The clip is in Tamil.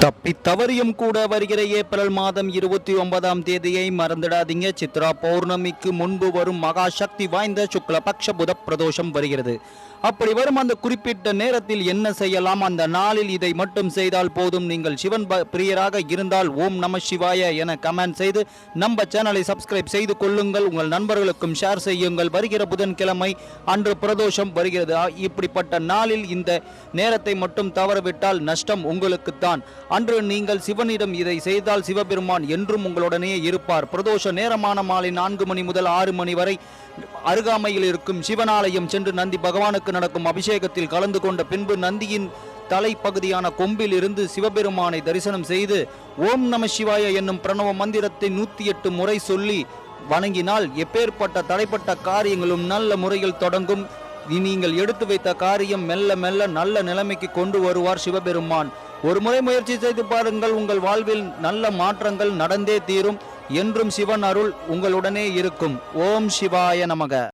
தப்பி தவறியும் கூட வருகிற ஏப்ரல் மாதம் 29ஆம் தேதியை மறந்துடாதீங்க. சித்ரா பௌர்ணமிக்கு முன்பு வரும் மகா சக்தி வாய்ந்த சுக்லபக்ஷ புத பிரதோஷம் வருகிறது. அப்படி வரும் அந்த குறிப்பிட்ட நேரத்தில் என்ன செய்யலாம்? அந்த நாளில் இதை மட்டும் செய்தால் போதும். நீங்கள் சிவன் பிரியராக இருந்தால் ஓம் நம சிவாய என கமெண்ட் செய்து நம்ம சேனலை சப்ஸ்கிரைப் செய்து கொள்ளுங்கள். உங்கள் நண்பர்களுக்கும் ஷேர் செய்யுங்கள். வருகிற புதன்கிழமை அன்று பிரதோஷம் வருகிறது. இப்படிப்பட்ட நாளில் இந்த நேரத்தை மட்டும் தவறவிட்டால் நஷ்டம் உங்களுக்குத்தான். அன்று நீங்கள் சிவனிடம் இதை செய்தால் சிவபெருமான் என்றும் உங்களுடனே இருப்பார். பிரதோஷ நேரமான மாலை 4 மணி முதல் 6 மணி வரை அருகாமையில் இருக்கும் சிவனாலயம் சென்று நந்தி பகவானுக்கு நடக்கும் அபிஷேகத்தில் கலந்து கொண்ட பின்பு நந்தியின் தலைப்பகுதியான கொம்பில் இருந்து சிவபெருமானை தரிசனம் செய்து ஓம் நம சிவாய என்னும் பிரணவ மந்திரத்தை 108 முறை சொல்லி வணங்கினால் எப்பேற்பட்ட தடைப்பட்ட காரியங்களும் நல்ல முறையில் தொடங்கும். நீங்கள் எடுத்து வைத்த காரியம் மெல்ல மெல்ல நல்ல நிலைமைக்கு கொண்டு வருவார் சிவபெருமான். ஒரு முறை முயற்சி செய்து பாருங்கள். உங்கள் வாழ்வில் நல்ல மாற்றங்கள் நடந்தே தீரும். என்றும் சிவன் அருள் உங்களுடனே இருக்கும். ஓம் சிவாய நமக.